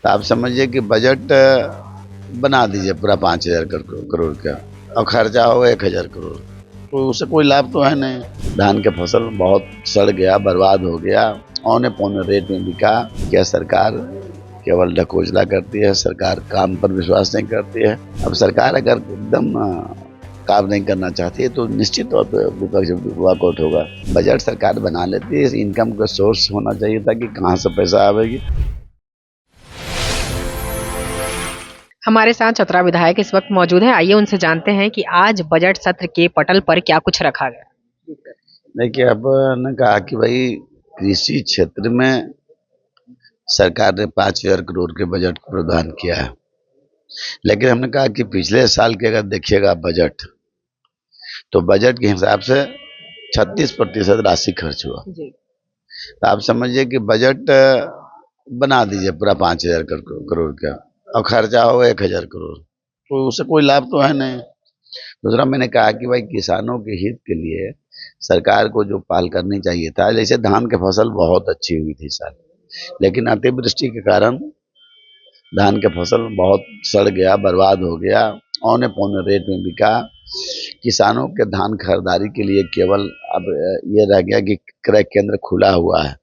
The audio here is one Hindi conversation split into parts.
तो आप समझिए कि बजट बना दीजिए पूरा 5,000 करोड़ का और खर्चा होगा 1,000 करोड़, तो उससे कोई लाभ तो है नहीं। धान के फसल बहुत सड़ गया, बर्बाद हो गया, औने पौने रेट में बिका। क्या सरकार केवल ढकोसला करती है? सरकार काम पर विश्वास नहीं करती है। अब सरकार अगर एकदम काम नहीं करना चाहती है तो निश्चित तौर पर विपक्ष वॉकआउट होगा। बजट सरकार बना लेती है, इनकम का सोर्स होना चाहिए था कि कहाँ से पैसा आवेगी। हमारे साथ चतरा विधायक इस वक्त मौजूद हैं। आइए उनसे जानते हैं कि आज बजट सत्र के पटल पर क्या कुछ रखा गया। देखिए, अब ने कहा कि भाई कृषि क्षेत्र में सरकार ने 5,000 करोड़ के बजट को प्रावधान किया है, लेकिन हमने कहा कि पिछले साल के अगर देखिएगा बजट, तो बजट के हिसाब से 36% राशि खर्च हुआ। तो आप समझिए कि बजट बना दीजिए पूरा 5,000 करोड़ का और खर्चा होगा 1,000 करोड़, तो उससे कोई लाभ तो है नहीं। दूसरा, मैंने कहा कि भाई किसानों के हित के लिए सरकार को जो पहल करनी चाहिए था, जैसे धान की फसल बहुत अच्छी हुई थी इस साल, लेकिन अतिवृष्टि के कारण धान के फसल बहुत सड़ गया, बर्बाद हो गया, औने पौने रेट में बिका। किसानों के धान खरीदारी के लिए केवल अब ये रह गया कि क्रय केंद्र खुला हुआ है,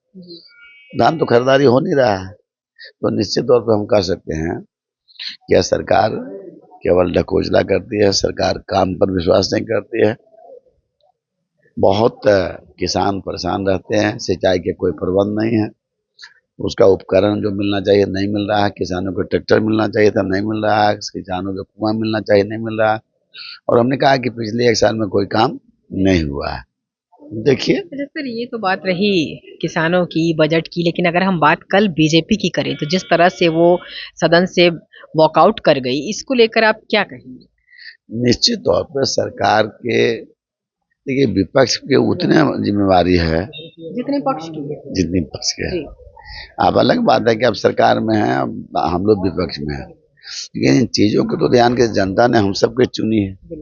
धान तो खरीदारी हो नहीं रहा है। तो निश्चित तौर पर हम कह सकते हैं कि यह सरकार केवल ढकोसला करती है, सरकार काम पर विश्वास नहीं करती है। बहुत किसान परेशान रहते हैं, सिंचाई के कोई प्रबंध नहीं है, उसका उपकरण जो मिलना चाहिए नहीं मिल रहा है, किसानों को ट्रैक्टर मिलना चाहिए था नहीं मिल रहा है, किसानों को कुआं मिलना चाहिए नहीं मिल रहा है। और हमने कहा कि पिछले 1 साल में कोई काम नहीं हुआ है। देखिए सर, ये तो बात रही किसानों की, बजट की, लेकिन अगर हम बात कल बीजेपी की करें तो जिस तरह से वो सदन से वॉकआउट कर गई, इसको लेकर आप क्या कहेंगे? निश्चित तौर पर सरकार के, देखिए विपक्ष के उतने जिम्मेवारी है जितने पक्ष की है। जितनी पक्ष के है। अब अलग बात है कि अब सरकार में है, अब हम लोग विपक्ष में है, लेकिन इन चीजों को तो ध्यान के जनता ने हम सबके चुनी है।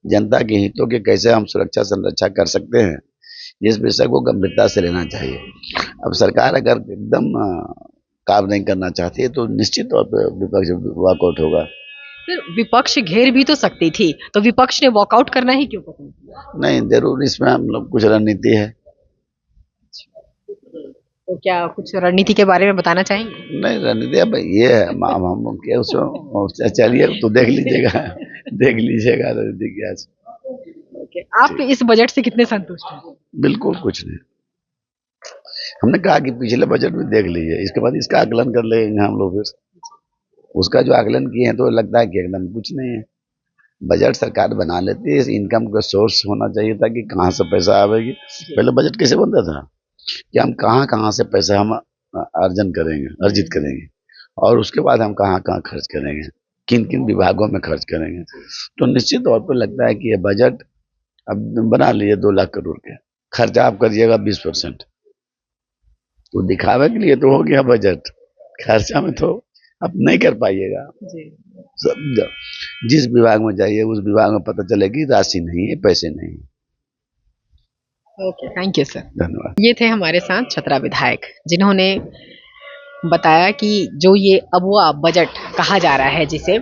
जनता के हितों के कैसे हम सुरक्षा संरक्षा कर सकते हैं, इस विषय को गंभीरता से लेना चाहिए। अब सरकार अगर एकदम काम नहीं करना चाहती है तो निश्चित तौर पर विपक्ष वॉकआउट होगा। फिर विपक्ष घेर भी तो सकती थी, तो विपक्ष ने वॉकआउट करना ही क्यों पसंद किया? नहीं, जरूर इसमें हम लोग कुछ रणनीति है। तो क्या कुछ रणनीति के बारे में बताना चाहेंगे? नहीं, रणनीति अब ये है, हम क्या उसमें चलिए तो देख लीजिएगा देख लीजिएगा रणनीति क्या है। आप इस बजट से कितने संतुष्ट हैं? बिल्कुल कुछ नहीं। हमने कहा कि पिछले बजट में देख लीजिए, इसके बाद इसका आकलन कर लेंगे हम लोग। फिर उसका जो आकलन किए हैं तो लगता है कि एकदम कुछ नहीं है। बजट सरकार बना लेती है, इनकम का सोर्स होना चाहिए था कि कहाँ से पैसा आवेगी। पहले बजट कैसे बनता था कि हम कहाँ कहाँ से पैसा हम अर्जित करेंगे, और उसके बाद हम कहाँ कहाँ खर्च करेंगे, किन किन विभागों में खर्च करेंगे। तो निश्चित तौर पर लगता है कि ये बजट अब बना लिए 2 लाख करोड़ के, खर्चा आप करिएगा 20%, तो दिखावे के लिए तो हो गया बजट, खर्चा में तो आप नहीं कर पाइएगा। जिस विभाग में जाइए उस विभाग में पता चलेगी राशि नहीं है, पैसे नहीं है। Okay, thank you sir. धन्यवाद। ये थे हमारे साथ चतरा विधायक, जिन्होंने बताया कि जो ये अबुआ बजट कहा जा रहा है जिसे,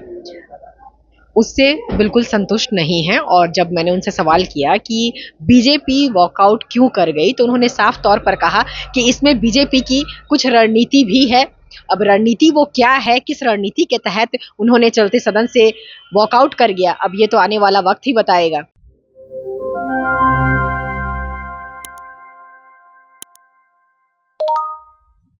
उससे बिल्कुल संतुष्ट नहीं है। और जब मैंने उनसे सवाल किया कि बीजेपी वॉकआउट क्यों कर गई, तो उन्होंने साफ तौर पर कहा कि इसमें बीजेपी की कुछ रणनीति भी है। अब रणनीति वो क्या है, किस रणनीति के तहत उन्होंने चलते सदन से वॉकआउट कर गया, अब ये तो आने वाला वक्त ही बताएगा।